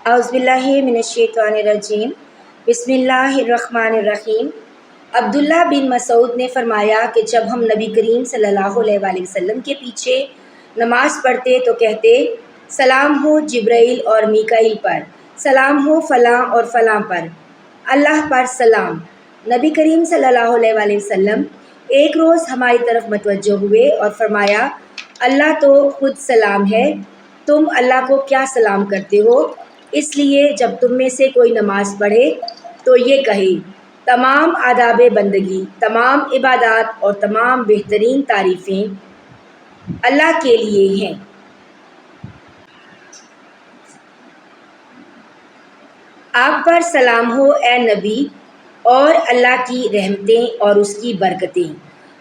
اعوذ باللہ من الشیطان الرجیم بسم اللہ الرحمن الرحیم۔ عبداللہ بن مسعود نے فرمایا کہ جب ہم نبی کریم صلی اللہ علیہ وآلہ وسلم کے پیچھے نماز پڑھتے تو کہتے سلام ہو جبرائیل اور میکائیل پر، سلام ہو فلاں اور فلاں پر، اللہ پر سلام۔ نبی کریم صلی اللہ علیہ وآلہ وسلم ایک روز ہماری طرف متوجہ ہوئے اور فرمایا اللہ تو خود سلام ہے، تم اللہ کو کیا سلام کرتے ہو؟ اس لیے جب تم میں سے کوئی نماز پڑھے تو یہ کہے تمام آداب بندگی، تمام عبادات اور تمام بہترین تعریفیں اللہ کے لیے ہیں۔ آپ پر سلام ہو اے نبی، اور اللہ کی رحمتیں اور اس کی برکتیں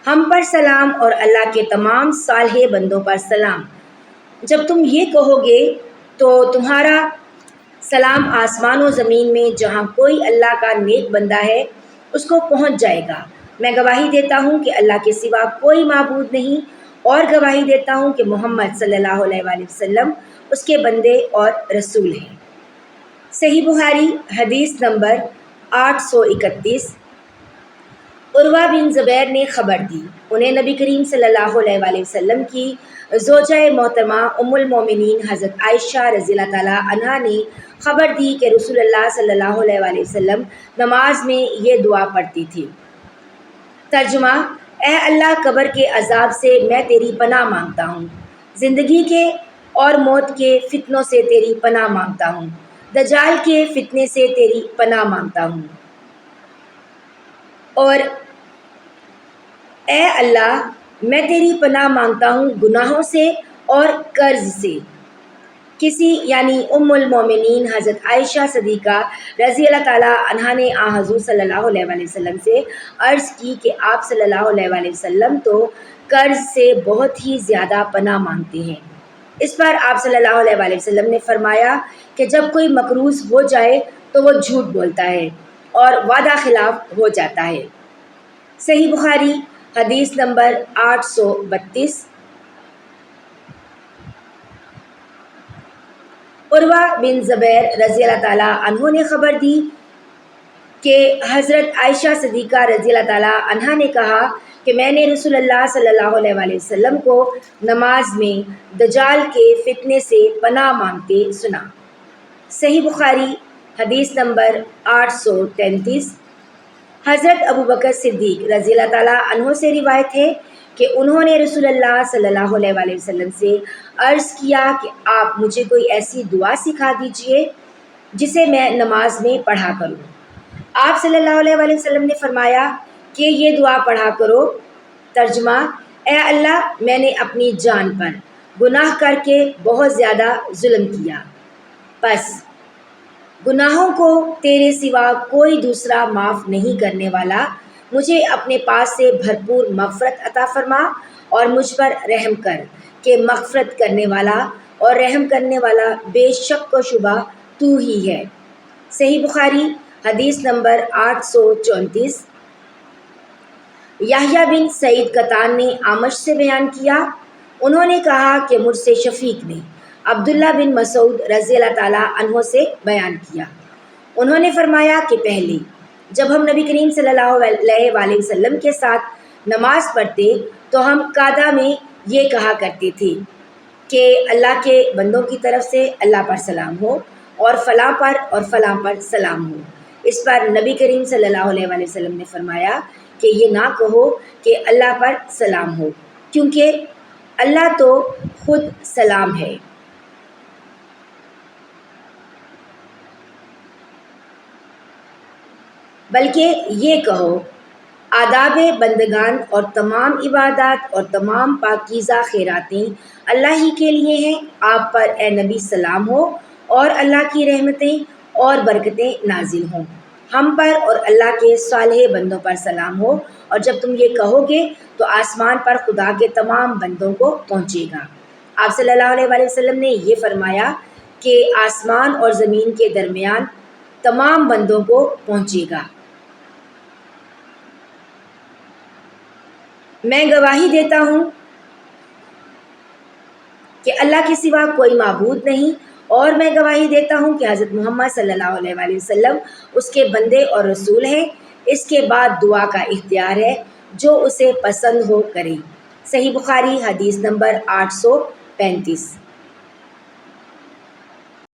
ہم پر سلام، اور اللہ کے تمام صالح بندوں پر سلام۔ جب تم یہ کہو گے تو تمہارا سلام آسمان و زمین میں جہاں کوئی اللہ کا نیک بندہ ہے اس کو پہنچ جائے گا۔ میں گواہی دیتا ہوں کہ اللہ کے سوا کوئی معبود نہیں، اور گواہی دیتا ہوں کہ محمد صلی اللہ علیہ وآلہ وسلم اس کے بندے اور رسول ہیں۔ صحیح بخاری حدیث نمبر 831۔ عروہ بن زبیر نے خبر دی، انہیں نبی کریم صلی اللہ علیہ وآلہ وسلم کی زوجہ محترمہ ام المومنین حضرت عائشہ رضی اللہ تعالیٰ عنہا نے خبر دی کہ رسول اللہ صلی اللہ علیہ وآلہ وسلم نماز میں یہ دعا پڑھتی تھی۔ ترجمہ: اے اللہ، قبر کے عذاب سے میں تیری پناہ مانگتا ہوں، زندگی کے اور موت کے فتنوں سے تیری پناہ مانگتا ہوں، دجال کے فتنے سے تیری پناہ مانگتا ہوں، اور اے اللہ میں تیری پناہ مانگتا ہوں گناہوں سے اور قرض سے۔ کسی یعنی ام المومنین حضرت عائشہ صدیقہ رضی اللہ تعالیٰ عنہا نے حضور صلی اللہ علیہ وآلہ وسلم سے عرض کی کہ آپ صلی اللہ علیہ وآلہ وسلم تو قرض سے بہت ہی زیادہ پناہ مانگتے ہیں۔ اس پر آپ صلی اللہ علیہ وآلہ وسلم نے فرمایا کہ جب کوئی مقروض ہو جائے تو وہ جھوٹ بولتا ہے اور وعدہ خلاف ہو جاتا ہے۔ صحیح بخاری حدیث نمبر 832۔ عروہ بن زبیر رضی اللہ تعالیٰ عنہ نے خبر دی کہ حضرت عائشہ صدیقہ رضی اللہ تعالیٰ عنہا نے کہا کہ میں نے رسول اللہ صلی اللہ علیہ وآلہ وسلم کو نماز میں دجال کے فتنے سے پناہ مانگتے سنا۔ صحیح بخاری حدیث نمبر 833۔ حضرت ابوبکر صدیق رضی اللہ تعالیٰ عنہ سے روایت ہے کہ انہوں نے رسول اللہ صلی اللہ علیہ وآلہ وسلم سے عرض کیا کہ آپ مجھے کوئی ایسی دعا سکھا دیجئے جسے میں نماز میں پڑھا کروں۔ آپ صلی اللہ علیہ وآلہ وسلم نے فرمایا کہ یہ دعا پڑھا کرو۔ ترجمہ: اے اللہ، میں نے اپنی جان پر گناہ کر کے بہت زیادہ ظلم کیا، پس گناہوں کو تیرے سوا کوئی دوسرا معاف نہیں کرنے والا، مجھے اپنے پاس سے بھرپور مغفرت عطا فرما اور مجھ پر رحم کر کہ مغفرت کرنے والا اور رحم کرنے والا بے شک و شبہ تو ہی ہے۔ صحیح بخاری حدیث نمبر 834۔ یحییٰ بن سعید قطان نے اعمش سے بیان کیا، انہوں نے کہا کہ مجھ سے شفیق نے عبداللہ بن مسعود رضی اللہ تعالیٰ عنہ سے بیان کیا، انہوں نے فرمایا کہ پہلے جب ہم نبی کریم صلی اللہ علیہ وآلہ وسلم کے ساتھ نماز پڑھتے تو ہم قعدہ میں یہ کہا کرتے تھے کہ اللہ کے بندوں کی طرف سے اللہ پر سلام ہو، اور فلاں پر سلام ہو۔ اس پر نبی کریم صلی اللہ علیہ وآلہ وسلم نے فرمایا کہ یہ نہ کہو کہ اللہ پر سلام ہو، کیونکہ اللہ تو خود سلام ہے۔ بلکہ یہ کہو آداب بندگان اور تمام عبادات اور تمام پاکیزہ خیراتیں اللہ ہی کے لیے ہیں۔ آپ پر اے نبی سلام ہو، اور اللہ کی رحمتیں اور برکتیں نازل ہوں، ہم پر اور اللہ کے صالح بندوں پر سلام ہو، اور جب تم یہ کہو گے تو آسمان پر خدا کے تمام بندوں کو پہنچے گا۔ آپ صلی اللہ علیہ وآلہ وسلم نے یہ فرمایا کہ آسمان اور زمین کے درمیان تمام بندوں کو پہنچے گا۔ میں گواہی دیتا ہوں کہ اللہ کے سوا کوئی معبود نہیں، اور میں گواہی دیتا ہوں کہ حضرت محمد صلی اللہ علیہ وآلہ وسلم اس کے بندے اور رسول ہیں۔ اس کے بعد دعا کا اختیار ہے، جو اسے پسند ہو کرے۔ صحیح بخاری حدیث نمبر 835۔